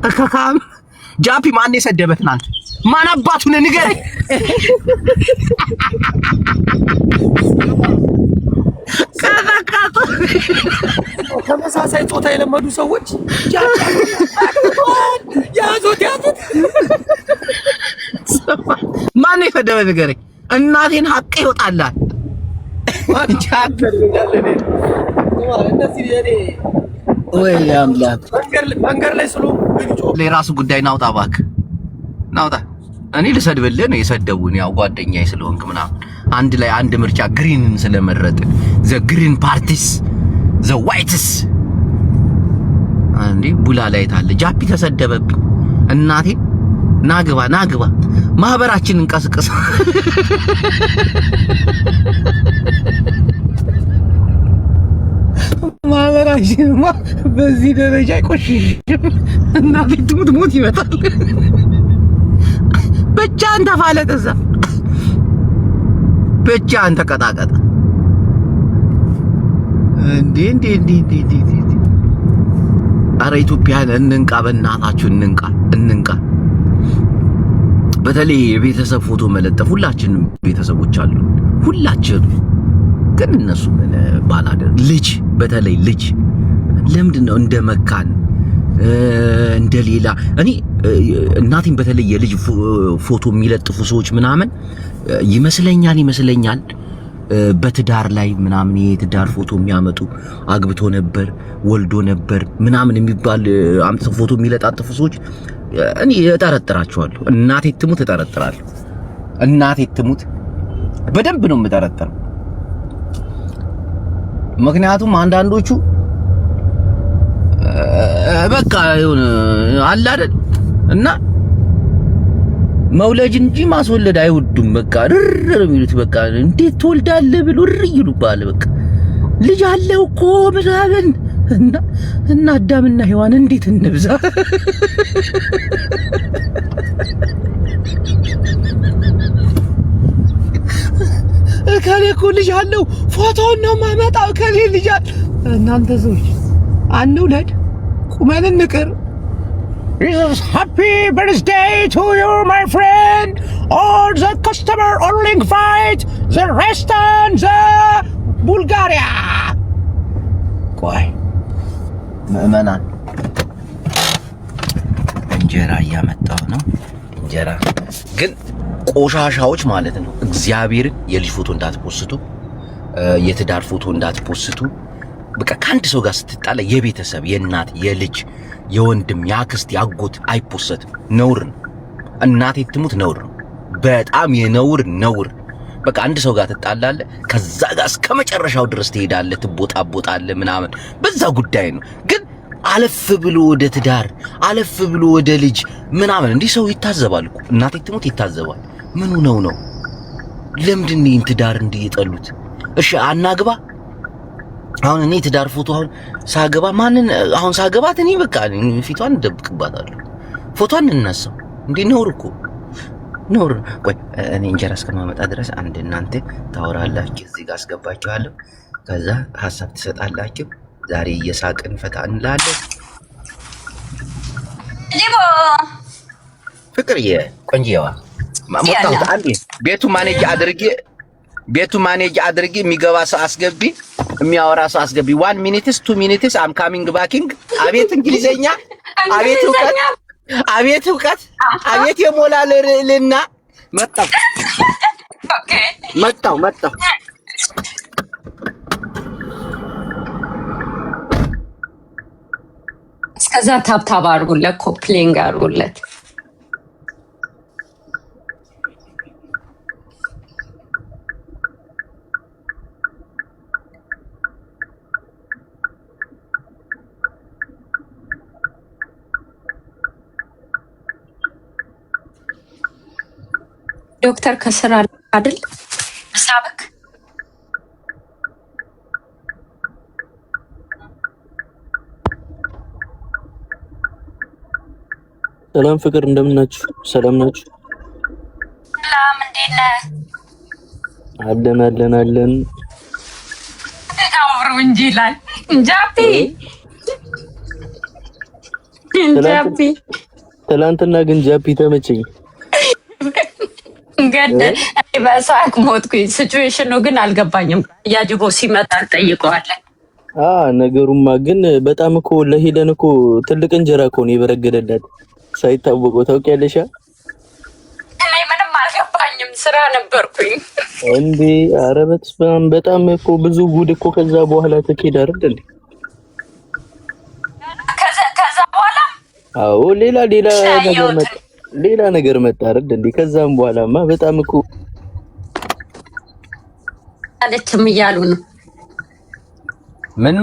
እከካም ጃፒ ማን የሰደበ ትናንት? ማን አባቱን ንገረኝ። ተመሳሳይ ጾታ የለመዱ ሰዎች ያዙት። ማን የሰደበ ንገረኝ። እናቴን ሀቅ ይወጣላል። ወይ አምላክ መንገድ ላይ ስሉ ለራሱ ጉዳይ ናውጣ እባክህ ናውጣ። እኔ ልሰድብልህ ነው የሰደቡን፣ ያው ጓደኛዬ ስለሆንክ ምናምን አንድ ላይ አንድ ምርጫ ግሪንን ስለመረጥን ዘ ግሪን ፓርቲስ ዘ ዋይትስ አንዴ ቡላ ላይ ታለ ጃፒ ተሰደበብኝ። እናቴ ናግባ ማህበራችንን ቀስቅስ። ማህበራችንማ በዚህ ደረጃ አይቆሽሽም። እናቴ ትሙት ይመጣል። ብቻህን ተፋለጥ፣ እዛ ብቻህን ተቀጣቀጥ። እንዴ አረ ኢትዮጵያን እንንቃ፣ በእናታችሁ እንንቃ። በተለይ የቤተሰብ ፎቶ መለጠፍ፣ ሁላችንም ቤተሰቦች አሉ፣ ሁላችን ግን እነሱ ምን ባላደር ልጅ፣ በተለይ ልጅ ለምንድነው እንደ መካን እንደሌላ? እኔ እናቴን በተለይ የልጅ ፎቶ የሚለጥፉ ሰዎች ምናምን ይመስለኛል በትዳር ላይ ምናምን የትዳር ፎቶ የሚያመጡ አግብቶ ነበር ወልዶ ነበር ምናምን የሚባል አምጥተው ፎቶ የሚለጣጥፉ ሰዎች እኔ እጠረጥራቸዋለሁ። እናቴ ትሙት እጠረጥራለሁ። እናቴ ትሙት በደንብ ነው የምጠረጥረው። ምክንያቱም አንዳንዶቹ በቃ የሆነ አለ አይደል እና መውለድ እንጂ ማስወለድ አይወዱም። በቃ ርር የሚሉት በቃ እንዴት ትወልዳለህ ብሎ ርር ይሉባል። በቃ ልጅ አለው እኮ ምናምን እና አዳምና ሔዋን እንዴት እንብዛ? እከሌ እኮ ልጅ አለው ፎቶውን ነው የማመጣው። እከሌ ልጅ አለ። እናንተ ሰዎች አንውለድ፣ ቁመን እንቅር። Happy birthday to you, my friend. All the customer only invite the restaurant, the Bulgaria. ቆይ ምእመናን እንጀራ እያመጣሁ ነው። እንጀራ ግን ቆሻሻዎች ማለት ነው። እግዚአብሔርን የልጅ ፎቶ እንዳትፖስቱ፣ የትዳር ፎቶ እንዳትፖስቱ። በቃ ከአንድ ሰው ጋር ስትጣላ የቤተሰብ የእናት የልጅ የወንድም ያክስት ያጎት አይፖሰትም። ነውር ነው። እናቴ ትሙት ነውር ነው። በጣም ነውር። በቃ አንድ ሰው ጋር ትጣላለህ፣ ከዛ ጋር እስከ መጨረሻው ድረስ ትሄዳለህ፣ ትቦጣቦጣለህ ምናምን፣ በዛ ጉዳይ ነው። ግን አለፍ ብሎ ወደ ትዳር አለፍ ብሎ ወደ ልጅ ምናምን እንዲህ ሰው ይታዘባል እኮ። እናቴ ትሙት ይታዘባል። ምኑ ነው? ለምንድን ነው ትዳር እንዲህ የጠሉት? እሺ አናግባ። አሁን እኔ ትዳር ፎቶ አሁን ሳገባ ማንን አሁን ሳገባት እኔ በቃ ፊቷን ደብቅባታለሁ፣ ፎቶን እንነሳው እንዴ? ነውር እኮ ነውር። ቆይ እኔ እንጀራ እስከማመጣ ድረስ አንድ እናንተ ታወራላችሁ፣ እዚህ ጋር አስገባችኋለሁ፣ ከዛ ሐሳብ ትሰጣላችሁ። ዛሬ እየሳቅን ፈታ እንላለን። ሊቦ ፍቅርዬ ቆንጂዋ ማሞታው አንዴ ቤቱ ማኔጅ አድርጊ፣ የሚገባ ሰው አስገቢ፣ የሚያወራ ሰው አስገቢ። 1 minutes 2 minutes አም ካሚንግ ባኪንግ። አቤት እንግሊዘኛ፣ አቤት እውቀት፣ አቤት የሞላል ርዕልና። መጣው እስከዛ ታብታብ አድርጉለት፣ ኮፕሊንግ አድርጉለት። ዶክተር ከስራ አይደል ሳበክ? ሰላም ፍቅር፣ እንደምን ናችሁ? ሰላም ናችሁ? ሰላም፣ እንዴት ነህ? አለን። አውሩ እንጂ ላይ ጃፒ ጃፒ ትላንትና ግን ጃፒ ተመቸኝ። ገደል በሳቅ ሞትኩኝ። ሲቹዌሽኑ ግን አልገባኝም። ያጅቦ ሲመጣ እንጠይቀዋለን። ነገሩማ ግን በጣም እኮ ለሄለን እኮ ትልቅ እንጀራ እኮ ነው የበረገደላት ሳይታወቀው። ታውቂያለሽ? እኔ ምንም አልገባኝም፣ ስራ ነበርኩኝ እንዴ። ኧረ በጣም እኮ ብዙ ጉድ እኮ ከዛ በኋላ ተኬድ አይደል እንዴ? ከዛ በኋላ አዎ ሌላ ነገር መጣ አይደል እንዴ? ከዛም በኋላማ በጣም እኮ አለችም እያሉ ነው። ምን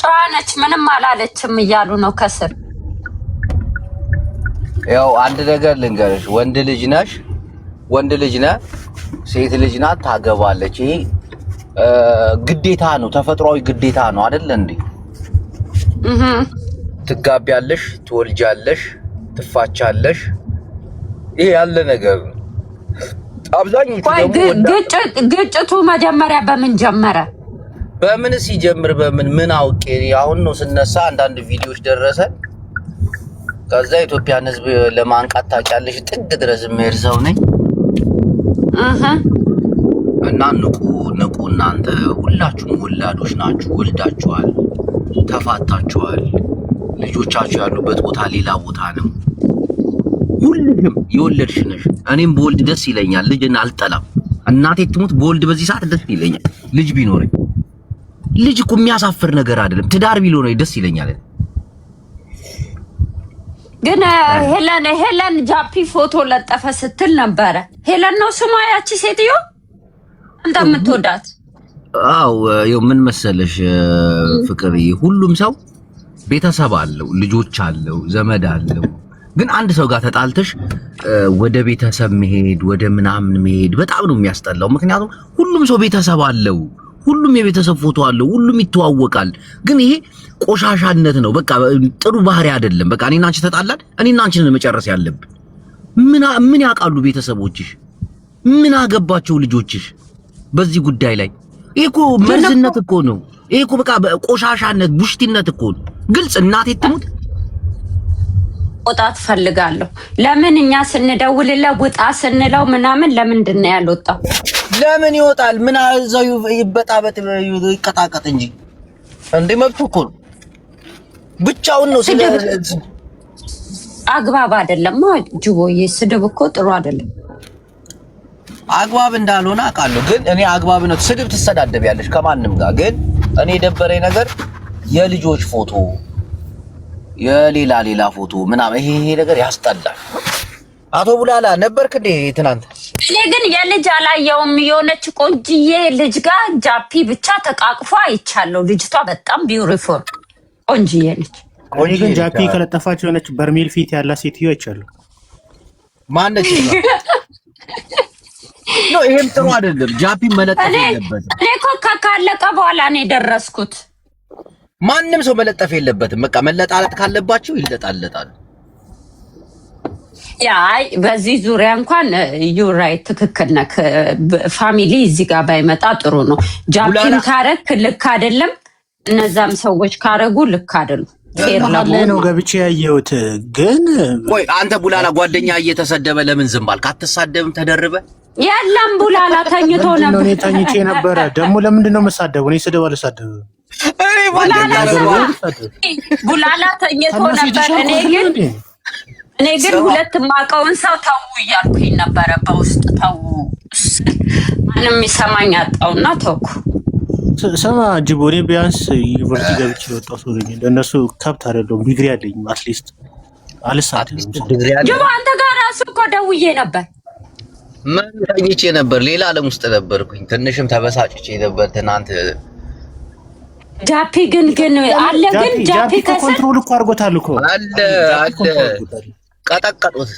ጨዋነች ምንም አላለችም እያሉ ነው ከስር። ያው አንድ ነገር ልንገርሽ፣ ወንድ ልጅ ነህ፣ ሴት ልጅ ናት፣ ታገባለች። ይሄ ግዴታ ነው፣ ተፈጥሯዊ ግዴታ ነው አይደል እንዴ? ትጋቢያለሽ፣ ትወልጃለሽ፣ ትፋቻለሽ። ይሄ ያለ ነገር ነው። አብዛኞቹ ደግሞ ግጭቱ መጀመሪያ በምን ጀመረ? በምን ሲጀምር ምን አውቄ አሁን ነው ስነሳ አንዳንድ ቪዲዮዎች ደረሰ። ከዛ ኢትዮጵያን ሕዝብ ለማንቃት ታውቂያለሽ ጥግ ድረስ የምሄድ ሰው ነኝ እና ንቁ እናንተ ሁላችሁም ወላዶች ናችሁ፣ ወልዳችኋል፣ ተፋታችኋል፣ ልጆቻችሁ ያሉበት ቦታ ሌላ ቦታ ነው። ሁሉም የወለድሽ ነሽ። እኔም በወልድ ደስ ይለኛል፣ ልጅን አልጠላም። እናቴ ትሙት በወልድ በዚህ ሰዓት ደስ ይለኛል። ልጅ ቢኖረኝ ልጅ እኮ የሚያሳፍር ነገር አይደለም። ትዳር ቢኖረኝ ደስ ይለኛል። ግን ሄለን ጃፒ ፎቶ ለጠፈ ስትል ነበረ። ሄለን ነው ስሟ ያቺ ሴትዮ እንደምትወዳት? አው ምን መሰለሽ ፍቅር፣ ሁሉም ሰው ቤተሰብ አለው፣ ልጆች አለው፣ ዘመድ አለው። ግን አንድ ሰው ጋር ተጣልተሽ ወደ ቤተሰብ መሄድ ወደ ምናምን መሄድ በጣም ነው የሚያስጠላው። ምክንያቱም ሁሉም ሰው ቤተሰብ አለው፣ ሁሉም የቤተሰብ ፎቶ አለው፣ ሁሉም ይተዋወቃል። ግን ይሄ ቆሻሻነት ነው። በቃ ጥሩ ባህሪ አይደለም። በቃ እኔና አንቺ ተጣላን፣ እኔና አንቺ ነን መጨረስ ያለብን። ምን ያውቃሉ ቤተሰቦችሽ? ምን አገባቸው ልጆችሽ በዚህ ጉዳይ ላይ? ይሄ እኮ መርዝነት እኮ ነው። ይሄ እኮ በቃ ቆሻሻነት፣ ቡሽቲነት እኮ ነው። ግልጽ እናቴ ትሙት ወጣት ፈልጋለሁ። ለምን እኛ ስንደውልለት ውጣ ስንለው ምናምን ለምንድን ነው ያልወጣው? ለምን ይወጣል? ምን አዘው ይበጣበጥ ይቀጣቀጥ እንጂ እንዴ መብቱ እኮ ነው። ብቻውን ነው። አግባብ አይደለም። ጅቦዬ ስድብ እኮ ጥሩ አይደለም። አግባብ እንዳልሆነ አውቃለሁ። ግን እኔ አግባብ ነው። ስድብ ትሰዳደቢያለሽ ከማንም ጋር። ግን እኔ የደበረኝ ነገር የልጆች ፎቶ፣ የሌላ ፎቶ ምናምን ይሄ ነገር ያስጠላል። አቶ ቡላላ ነበርክ እንዴ ትናንት? እኔ ግን የልጅ አላየውም። የሆነች ቆንጅዬ ልጅ ጋር ጃፒ ብቻ ተቃቅፎ አይቻለሁ። ልጅቷ በጣም ቢዩቲፉል ቆንጅዬ ነች። እኔ ግን ጃፒ ከለጠፋች የሆነች በርሜል ፊት ያላት ሴትዮ አይቻለሁ። ማነች? ነው ይሄም ጥሩ አይደለም። ጃፒ መለጠፍ የለበትም። እኔ እኮ ካለቀ በኋላ ነው የደረስኩት። ማንም ሰው መለጠፍ የለበትም። በቃ መለጣለጥ ካለባቸው ይለጣለጣሉ። ያይ በዚህ ዙሪያ እንኳን ዩራይ ትክክል ነህ። ፋሚሊ እዚህ ጋር ባይመጣ ጥሩ ነው። ጃፒን ካረክ ልክ አይደለም፣ እነዛም ሰዎች ካረጉ ልክ አይደለም። ፌር ነው ገብቼ ያየሁት። ግን ቆይ አንተ ቡላላ ጓደኛ እየተሰደበ ለምን ዝም አልክ? አትሳደብም ተደርበ? የለም ቡላላ ተኝቶ ነበር። እኔ ተኝቼ ነበረ። ደግሞ ለምንድን ነው የምሳደበው? እኔ ስድብ አልሳደብም። ቡላላ ተኝቶ ነበር። እኔ ግን ሁለት ማቀውን ሰው ተው እያልኩኝ ነበረ በውስጥ ተው። ማንም የሚሰማኝ አጣውና ተውኩ። ሰማ ጅቦ፣ እኔ ቢያንስ ዩኒቨርሲቲ ገብቼ የወጣሁ ሰው ነኝ። እንደነሱ ከብት አይደለሁም። ዲግሪ አለኝ። አትሊስት አልሳደብም። ጅቦ አንተ ጋር ራሱ እኮ ደውዬ ነበር። ምን ተኝቼ ነበር? ሌላ ዓለም ውስጥ ነበርኩኝ። ትንሽም ተበሳጭቼ ነበር ትናንት። ጃፒ ግን አለ። ግን ጃፒ ኮንትሮል እኮ አድርጎታል እኮ አለ ቀጠቀጡት።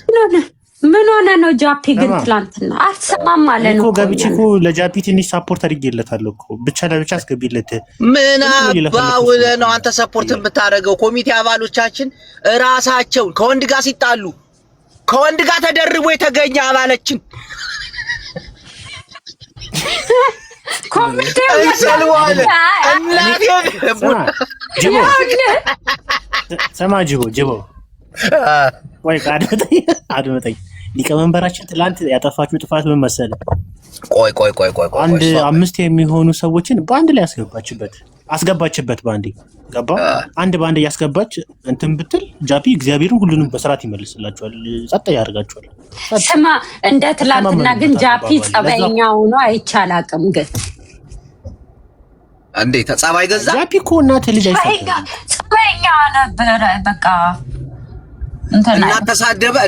ምን ሆነ ነው? ጃፒ ግን ትላንትና አልሰማም ማለት ነው እኮ። ገብቼ እኮ ለጃፒ ትንሽ ሰፖርት አድርጌለታለሁ እኮ። ብቻ ለብቻ አስገቢለት። ምን አባውለ ነው አንተ ሰፖርት የምታደርገው? ኮሚቴ አባሎቻችን ራሳቸው ከወንድ ጋር ሲጣሉ ከወንድ ጋር ተደርቦ የተገኘ አባለችን ኮሚቴው ሰማ ጅቦ ወይ አድመጠኝ ሊቀመንበራችን ትላንት ያጠፋችሁ ጥፋት ምን መሰለ? ቆይ አንድ 5 የሚሆኑ ሰዎችን በአንድ ላይ አስገባችበት ባንዴ ገባ። አንድ ባንዴ ያስገባች እንትን ብትል ጃፒ እግዚአብሔርን ሁሉንም በስርዓት ይመልስላችኋል፣ ጸጥ ያደርጋችኋል። ስማ እንደ ትላንትና ግን ጃፒ ጸባይኛ ሆኖ አይቻላቅም። ግን እንዴ ተጸባይ ገዛ ጃፒ እኮ እናት ልጅ አይሰጥም። ጸባይኛ ነበረ በቃ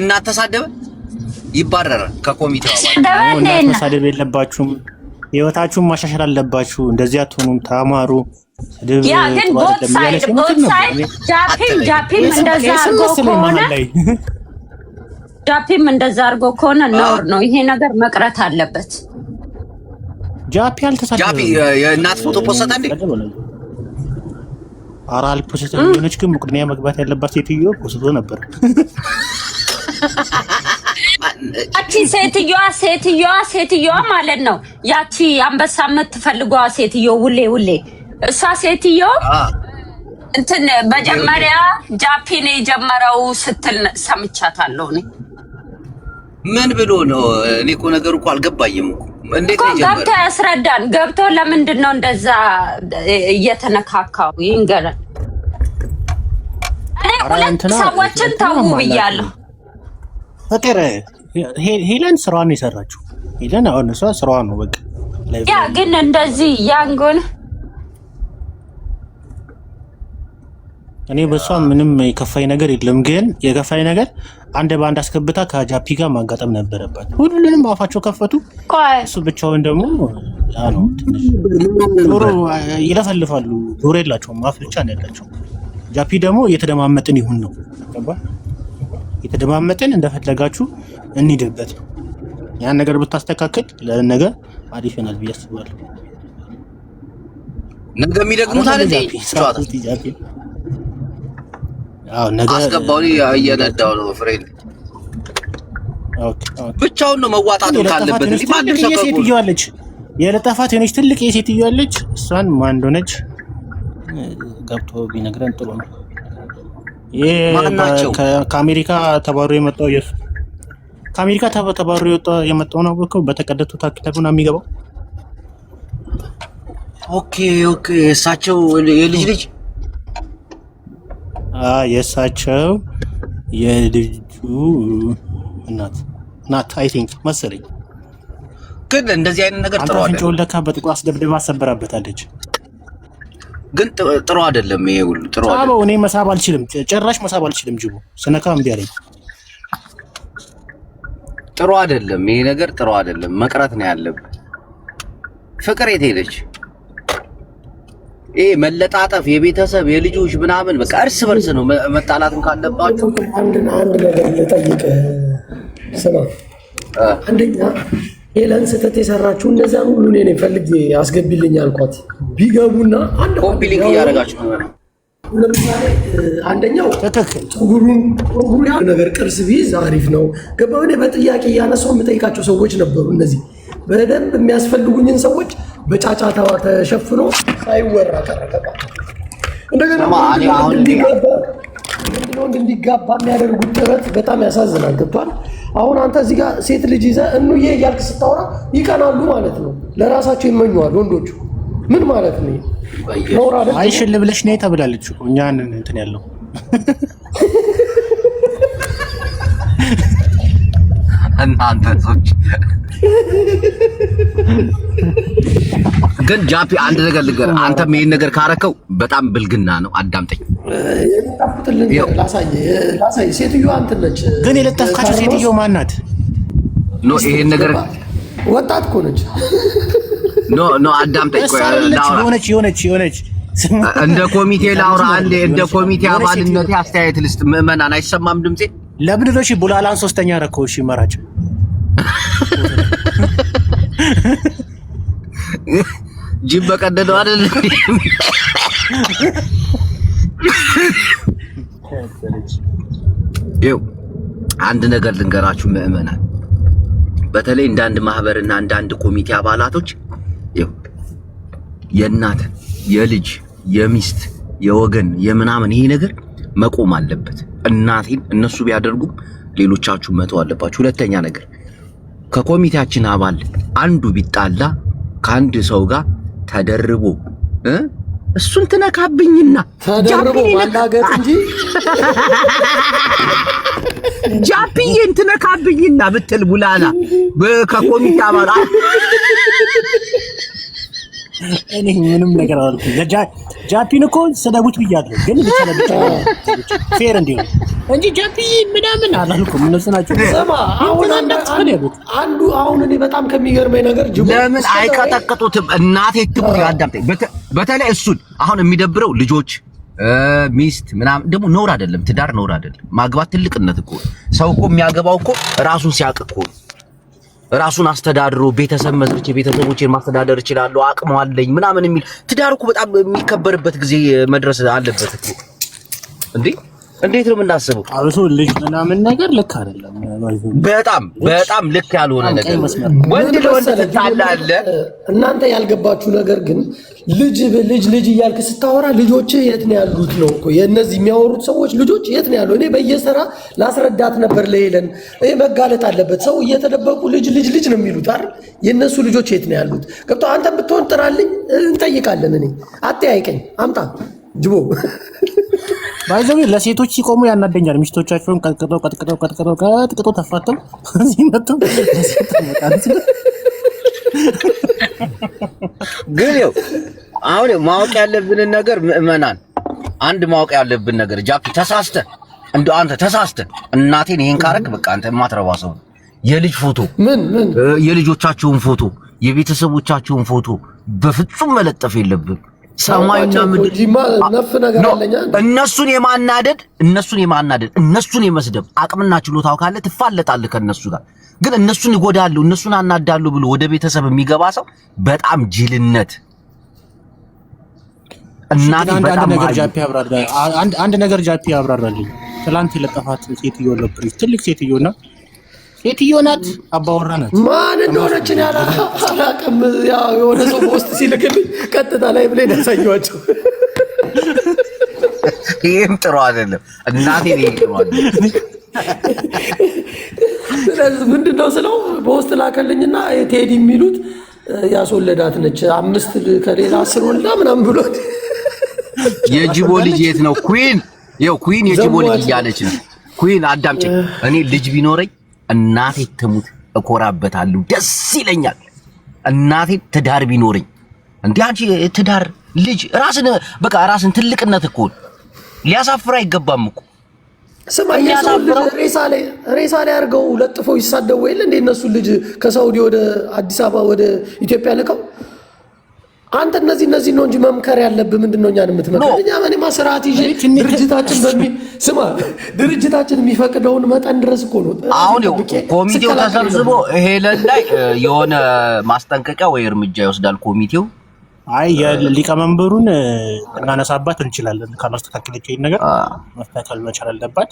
እናተሳደበ ይባረራል ከኮሚቴው አባል። እናተሳደበ የለባችሁም፣ ህይወታችሁን ማሻሻል አለባችሁ። እንደዚህ አትሆኑም፣ ተማሩ። ያ ግን ቦት ሳይድ ጃፒም እንደዛ አድርጎ ከሆነ ነውር ነው። ይሄ ነገር መቅረት አለበት። ጃፒ አልተሳደበም። ጃፒ የእናት ፎቶ ፖስታ እንዴ? አራል ፖስታ የሆነች ግን ቅድሚያ መግባት ያለባት ሴትዮ ፖስቶ ነበር። ያቺ ሴትዮዋ ማለት ነው። ያቺ አንበሳ የምትፈልገዋ ሴትዮ ውሌ እሷ ሴትዮ እንትን መጀመሪያ ጃፒን የጀመረው ስትል ሰምቻታለሁ። እኔ ምን ብሎ ነው? እኔ እኮ ነገሩ እኮ አልገባኝም እኮ እንዴት ነው የጀመረው? ገብቶ ያስረዳን። ገብቶ ለምንድን ነው እንደዛ እየተነካካው ይንገረን። እኔ ሁለት ሰዎችን ተው ብያለሁ። ፍቅር ሄለን ስራዋን ነው የሰራችው። ሄለን አሁን እሷ ስራዋ ነው በቃ። ያ ግን እንደዚህ ያንጎን እኔ በሷ ምንም የከፋኝ ነገር የለም። ግን የከፋኝ ነገር አንድ ባንድ አስገብታ ከጃፒ ጋር ማጋጠም ነበረባት። ሁሉንም አፋቸው ከፈቱ። እሱ ብቻውን ደግሞ ያ ነው ትንሽ ዶሮ ይለፈልፋሉ። ዶሮ የላቸውም፣ አፍ ብቻ ነው ያላቸው። ጃፒ ደግሞ እየተደማመጥን ይሁን ነው ገባ። እየተደማመጥን እንደፈለጋችሁ እንሂድበት ነው። ያን ነገር ብታስተካክል ለነገ አሪፍ ይሆናል ብዬ አስባለሁ። ነገ የሚደግሙት አይደል? ጃፒ ነገ አስገባው እየነዳው ነው ፍሬንድ። ብቻውን ነው መዋጣቱ ካለበት እንዴ? ማንም ሰው ሴትዮ አለች፣ የለጠፋት የሆነች ትልቅ ሴትዮ አለች። እሷን ማን እንደሆነች ገብቶ ቢነግረን ጥሩ ነው። ከአሜሪካ ተባሮ የመጣው ከአሜሪካ ተባሮ የመጣው ነው እኮ በተቀደቱ ታክተቡና የሚገባው። ኦኬ እሳቸው የልጅ የእሳቸው የልጁ እናት አይ ቲንክ መሰለኝ። ግን እንደዚህ አይነት ነገር ጥሩ አይደለም። አፍንጫውን ለካ በጥቁር አስደብድባ አሰበራበታለች። ግን ጥሩ አይደለም። ይሄ ሁሉ ጥሩ አይደለም። አዎ እኔ መሳብ አልችልም፣ ጭራሽ መሳብ አልችልም። ጅቡ ስነካ እምቢ አለኝ። ጥሩ አይደለም። ይሄ ነገር ጥሩ አይደለም። መቅረት ነው ያለብን። ፍቅር የት ሄደች? ይሄ መለጣጠፍ የቤተሰብ የልጆች ምናምን በቃ እርስ በርስ ነው መጣላትም ካለባችሁ። አንድ ነገር ልጠይቅ። ስማ አንደኛ ሄለን ስህተት የሰራችሁ እነዚያን ሁሉ እኔ ፈልጌ አስገቢልኝ አልኳት። ቢገቡና አንድ ኮፒ ሊንክ እያደረጋችሁ ነው። ለምሳሌ አንደኛው ፀጉሩ ያ ነገር ቅርስ ቢይዝ አሪፍ ነው። ገባው። እኔ በጥያቄ እያነሳው የምጠይቃቸው ሰዎች ነበሩ። እነዚህ በደንብ የሚያስፈልጉኝን ሰዎች በጫጫታ ተሸፍኖ ሳይወራ ቀረቀባ። እንደገና ወንድ እንዲጋባ የሚያደርጉት ጥረት በጣም ያሳዝናል። ገብቷል። አሁን አንተ እዚህ ጋር ሴት ልጅ ይዘህ እንዬ እያልክ ስታወራ ይቀናሉ ማለት ነው። ለራሳቸው ይመኙዋል ወንዶቹ። ምን ማለት ነው? አይሽል ብለሽ ነይ ተብላለች እኮ እኛን እንትን ያለው እናንተ ሰዎች ግን ጃፒ አንድ ነገር ልንገርህ። አንተም ይሄን ነገር ካረከው በጣም ብልግና ነው። አዳምጠኝ። ላሳይ። ሴትዮዋ እንትን ነች። ግን የለጠፍካቸው ሴትዮ ማን ናት? ኖ ይሄን ነገር ወጣት እኮ ነች። ኖ አዳምጠኝ። የሆነች እንደ ኮሚቴ ላውራ አንዴ። እንደ ኮሚቴ አባልነቴ አስተያየት ልስጥ። ምዕመናን አይሰማም ድምጼ? ለምንድን ነው ቡላላን ሶስተኛ ረከው? እሺ መራጭ ጅብ በቀደደው አይደል? ይኸው አንድ ነገር ልንገራችሁ ምዕመናን፣ በተለይ እንደ አንድ ማህበርና እንደ አንድ ኮሚቴ አባላቶች ይኸው የእናት የልጅ የሚስት የወገን የምናምን ይሄ ነገር መቆም አለበት። እናቴን እነሱ ቢያደርጉም ሌሎቻችሁ መተው አለባችሁ። ሁለተኛ ነገር ከኮሚቴያችን አባል አንዱ ቢጣላ ከአንድ ሰው ጋር ተደርቦ እሱን ትነካብኝና ተደርቦ ማላገጥ እንጂ ጃፒዬን ትነካብኝና ብትል ቡላላ ከኮሚቴ አባል እኔ ምንም ነገር አልኩኝ። ጃፒን እኮ ሰደቡት ብያለሁ፣ ግን ለሰደቡት ፌር እንዲሆን እንጂ ጃፒ ምናምን አላልኩም። እነሱ ናቸው ሰማ። አሁን እኔ በጣም ከሚገርመኝ ነገር ለምን አይቀጠቅጡትም? እናቴ ትኩር ያዳምጠኝ። በተለይ እሱን አሁን የሚደብረው ልጆች ሚስት ምናምን ደግሞ ነውር አይደለም። ትዳር ነውር አይደለም። ማግባት ትልቅነት እኮ ሰው እኮ የሚያገባው እኮ ራሱን ሲያውቅ እኮ ራሱን አስተዳድሮ ቤተሰብ መስርቼ ቤተሰቦቼን ማስተዳደር እችላለሁ አቅሙ አለኝ ምናምን የሚል ትዳር እኮ በጣም የሚከበርበት ጊዜ መድረስ አለበት እኮ። እንዴት ነው የምናስበው? አብሶ ልጅ ምናምን ነገር ልክ አይደለም። በጣም ልክ ያልሆነ ነገር ወንድ ለወንድ ተጣላለ። እናንተ ያልገባችሁ ነገር ግን ልጅ እያልክ ስታወራ ልጆች የት ነው ያሉት ነው እኮ የእነዚህ የሚያወሩት ሰዎች ልጆች የት ነው ያለው? እኔ በየሰራ ላስረዳት ነበር ለሄለን። ይሄ መጋለጥ አለበት። ሰው እየተደበቁ ልጅ ነው የሚሉት አይደል? የእነሱ ልጆች የት ነው ያሉት? ገብቶ አንተ ብትሆን ጥራልኝ፣ እንጠይቃለን። እኔ አጠያይቀኝ አምጣ ጅቦ ባይዘው ለሴቶች ሲቆሙ ያናደኛል። ሚስቶቻቸውን ቀጥቅጠው ተፋተው ሲመጡ ግን አሁን ማወቅ ያለብን ነገር ምእመናን፣ አንድ ማወቅ ያለብን ነገር ጃፒ አንተ ተሳስተ እናቴን ይሄን ካረክ በቃ አንተ የማትረባ ሰው። የልጅ ፎቶ የልጆቻቸውን ፎቶ የቤተሰቦቻቸውን ፎቶ በፍጹም መለጠፍ የለብን። ሰማይና ምድር እነሱን የማናደድ እነሱን የመስደብ አቅምና ችሎታው ካለ ትፋለጣለህ ከነሱ ጋር። ግን እነሱን ይጎዳሉ እነሱን አናዳሉ ብሎ ወደ ቤተሰብ የሚገባ ሰው በጣም ጅልነት። እናቴ በጣም አንድ ነገር ጃፒ ያብራራልኝ። ትላንት የለጠፋት ሴትዮ ለፕሪስ ትልቅ ሴትዮና ሴትዮ ናት፣ አባወራ ናት። ማን እንደሆነች አላውቅም። ያው የሆነ ሰው በውስጥ ሲልክልኝ ቀጥታ ላይ ብለን ያሳየኋቸው። ይሄም ጥሩ አይደለም እናቴ፣ ይሄም ጥሩ አይደለም። ስለዚህ ምንድነው ስለው በውስጥ ላከልኝና ቴዲ የሚሉት ያስወለዳት ነች 5 ከሌላ 10 ወልዳ ምናምን ብሎ የጅቦ ልጅ የት ነው? ኩዊን የጅቦ ልጅ እያለች ነው። ኩዊን አዳምጪኝ። እኔ ልጅ ቢኖረኝ እናቴ ትሙት እኮራበታለሁ፣ ደስ ይለኛል። እናቴ ትዳር ቢኖረኝ አንቺ ትዳር ልጅ ራስን ትልቅነት እኮ ሊያሳፍር አይገባም እኮ። ስማ ሬሳ ላይ አድርገው ለጥፈው ይሳደቡ የለ እንደ እነሱ ልጅ ከሳውዲ ወደ አዲስ አበባ ወደ ኢትዮጵያ ልከው። አንተ እነዚህ ነው እንጂ መምከር ያለብህ ምንድነው? እኛን የምትመከር እኛ ማንማ ስርዓት ይዤ ድርጅታችን የሚፈቅደውን መጠን ድረስ እኮ ነው። አሁን ኮሚቴው ተሰብስቦ ሄለን ላይ የሆነ ማስጠንቀቂያ ወይ እርምጃ ይወስዳል ኮሚቴው። አይ የሊቀመንበሩን እናነሳባት እንችላለን። ካላስተካከለች ይሄን ነገር ማስተካከል መቻል አለባት።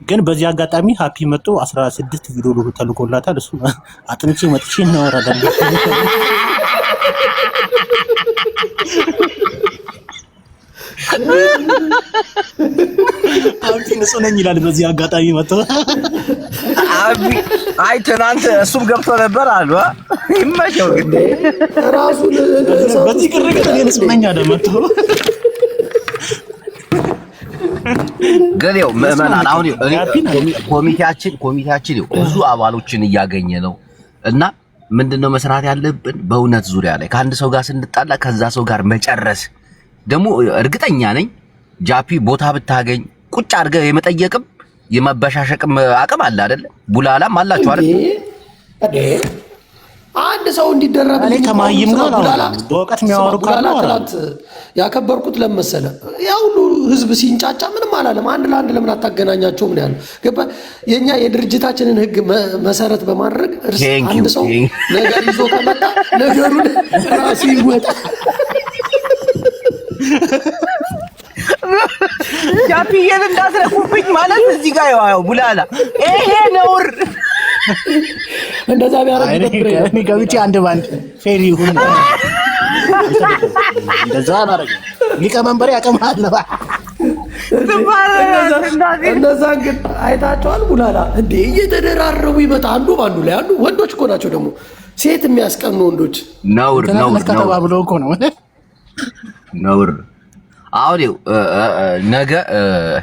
ግን በዚህ አጋጣሚ ሃፒ መጥቶ 16 ቪዲዮ ተልኮላታል። እሱ አጥንቼ መጥቼ እናወራለን። አብቲ ንጹህ ነኝ ይላል። በዚህ አጋጣሚ መጥቶ አይ ትናንት እሱም ገብቶ ነበር አሉ። ይመቸው ግን ራሱን በዚህ ግርግር ንጹህ ነኝ አለ መጥቶ። ግን ምዕመናን አሁን ኮሚቴያችን ብዙ አባሎችን እያገኘ ነው እና ምንድነው መስራት ያለብን? በእውነት ዙሪያ ላይ ከአንድ ሰው ጋር ስንጣላ ከዛ ሰው ጋር መጨረስ። ደግሞ እርግጠኛ ነኝ ጃፒ ቦታ ብታገኝ ቁጭ አድርገህ የመጠየቅም የመበሻሸቅም አቅም አለ አይደል? ቡላላም አላችሁ አይደል? አንድ ሰው እንዲደረብ እኔ ከማይም ጋር በወቀት የሚያወሩ ካለ ያከበርኩት ለመሰለ ያ ሁሉ ህዝብ ሲንጫጫ ምንም አላለም። አንድ ለአንድ ለምን አታገናኛቸውም ነው ያለው። ገባ? የኛ የድርጅታችንን ህግ መሰረት በማድረግ አንድ ሰው ነገር ይዞ ከመጣ ነገሩን ራሱ ይወጣ። ጃፒዬን እንዳትረኩብኝ ማለት እዚህ ጋር ያው ቡላላ ይሄ ነውር። እንደዛ ቢያረግ እኔ ገብቼ አንድ ባንድ ፌሪ ይሁን እንደዛ አላረገ ሊቀመንበር ያቀማል። እነዛ ግን አይታቸዋል። ቡላላ እንዴ እየተደራረቡ ይመጣ አንዱ ባንዱ ላይ አንዱ ወንዶች እኮ ናቸው ደግሞ ሴት የሚያስቀኑ ወንዶች ነውር ተባብለው እኮ ነው ነውር። አሁን ነገ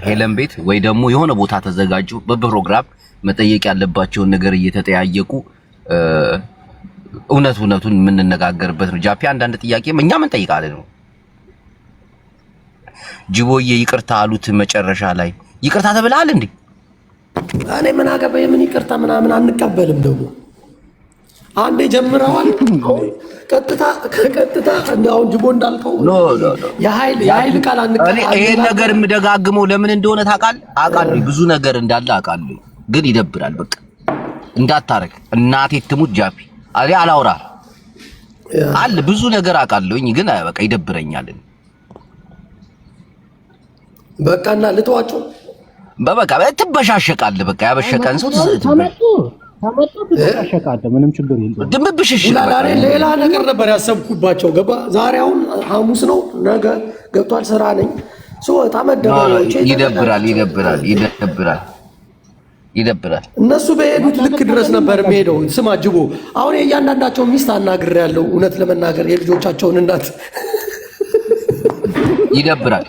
ሄለን ቤት ወይ ደግሞ የሆነ ቦታ ተዘጋጁ በፕሮግራም መጠየቅ ያለባቸውን ነገር እየተጠያየቁ እውነቱን የምንነጋገርበት ነው። ጃፒ አንዳንድ ጥያቄ እኛ ምን ጠይቃለን ነው ጅቦዬ ይቅርታ አሉት መጨረሻ ላይ ይቅርታ ተብለሃል እንዴ? እኔ ምን አገባኝ ምን ይቅርታ ምናምን አንቀበልም። ደግሞ አንዴ ጀምረዋል ቀጥታ አሁን ጅቦ እንዳልከው የኃይል ቃል አንቀበል። ይሄን ነገር የምደጋግመው ለምን እንደሆነ አውቃለሁ ብዙ ነገር እንዳለ አውቃለሁ፣ ግን ይደብራል። በቃ እንዳታረግ እናቴ ትሙት ጃፒ አላውራ አለ ብዙ ነገር አውቃለሁኝ፣ ግን በቃ ይደብረኛል። በቃና ልተዋቸው በቃ ትበሻሸቃለህ። በቃ ያበሸቀን ሰው ትበሻሸቃለህ። ምንም ችግር የለውም። ድምብሽሽ ሌላ ነገር ነበር ያሰብኩባቸው። ገባ ዛሬ አሁን ሐሙስ ነው፣ ነገ ገብቷል ስራ ነኝ ሶታ መደባለች። ይደብራል። እነሱ በሄዱት ልክ ድረስ ነበር የሚሄደው። ስማ ጅቦ አሁን የእያንዳንዳቸውን ሚስት አናግሬያለሁ። እውነት ለመናገር የልጆቻቸውን እናት ይደብራል።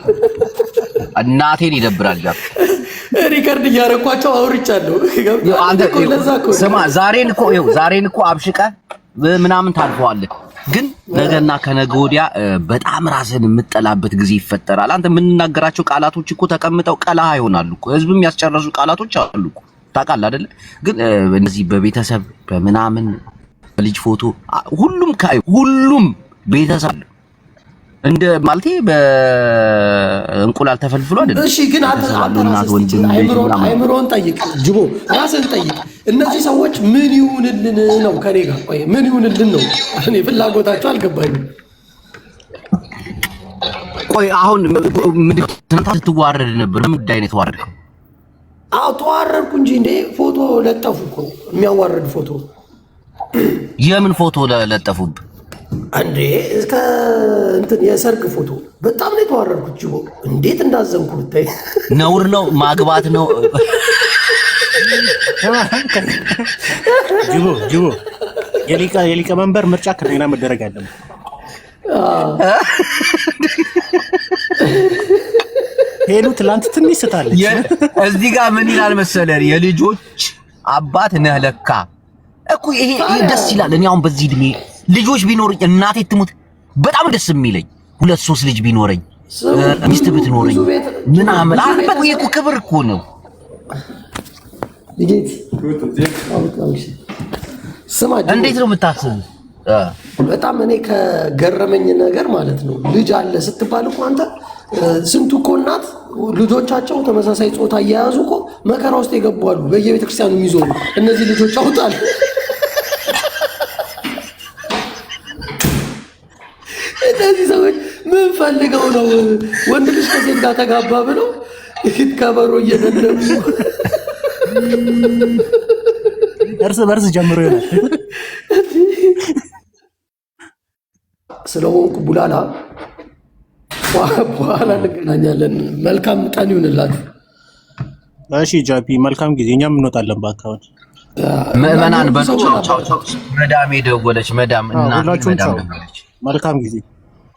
እናቴን ይደብራል። ሪከርድ እያረኳቸው አውርቻለሁ። ስማ ዛሬን እኮ አብሽቀህ ምናምን ታልፈዋለህ፣ ግን ነገና ከነገ ወዲያ በጣም ራስን የምጠላበት ጊዜ ይፈጠራል። አንተ የምንናገራቸው ቃላቶች እኮ ተቀምጠው ቀላህ ይሆናሉ እኮ ህዝብም ያስጨረሱ ቃላቶች አሉ እኮ ታውቃለህ አይደለ? ግን እነዚህ በቤተሰብ በምናምን በልጅ ፎቶ ሁሉም ቤተሰብ እንደ ማለቴ በእንቁላል ተፈልፍሎ አይደል? እሺ ግን አይምሮን ጠይቅ ጅቦ፣ ራስን ጠይቅ። እነዚህ ሰዎች ምን ይሁንልን ነው ከኔ ጋር? ቆይ ምን ይሁንልን ነው? እኔ ፍላጎታቸው አልገባኝም። ቆይ አሁን ምንድነው ስትዋረድ ነበር? ምን ጉዳይ ነው የተዋረድከው? አዎ ተዋረድኩ እንጂ እንዴ ፎቶ ለጠፉ እኮ የሚያዋርድ ፎቶ። የምን ፎቶ ለጠፉብ እንዴ? እስከ እንትን የሰርግ ፎቶ በጣም ነው የተዋረድኩት ጅቦ። እንዴት እንዳዘንኩ ብታይ። ነውር ነው ማግባት ነው ጅቦ። የሊቀመንበር ምርጫ ከነና መደረግ አለበት። ሄሉ ትላንት ትንሽ ስታለች። እዚህ ጋር ምን ይላል መሰለህ? የልጆች አባት ነህ ለካ እኮ ይሄ ደስ ይላል። እኔ አሁን በዚህ እድሜ ልጆች ቢኖርኝ እናቴ ትሙት በጣም ደስ የሚለኝ 2-3 ልጅ ቢኖረኝ ሚስት ብትኖረኝ ምናምን አልበት እኮ ክብር እኮ ነው። እንዴት ነው የምታስበው? በጣም እኔ ከገረመኝ ነገር ማለት ነው ልጅ አለ ስትባል እኮ አንተ ስንቱ እኮ እናት ልጆቻቸው ተመሳሳይ ጾታ እየያዙ እኮ መከራ ውስጥ የገቡ አሉ። በየቤተክርስቲያኑ የሚዞሩ እነዚህ ልጆች አውጣል። እነዚህ ሰዎች ምን ፈልገው ነው ወንድ ልጅ ከሴት ጋር ተጋባ ብለው ከበሮ እየደለቡ እርስ በርስ ጀምሮ ይላል። ስለሆንኩ ቡላላ በኋላ እንገናኛለን። መልካም ቀን ይሁንላችሁ። እሺ ጃፒ መልካም ጊዜ። እኛም እንወጣለን በአካባቢ ምዕመናን በሉ ቻው ቻው። መዳም ደወለች። መዳም እና መልካም ጊዜ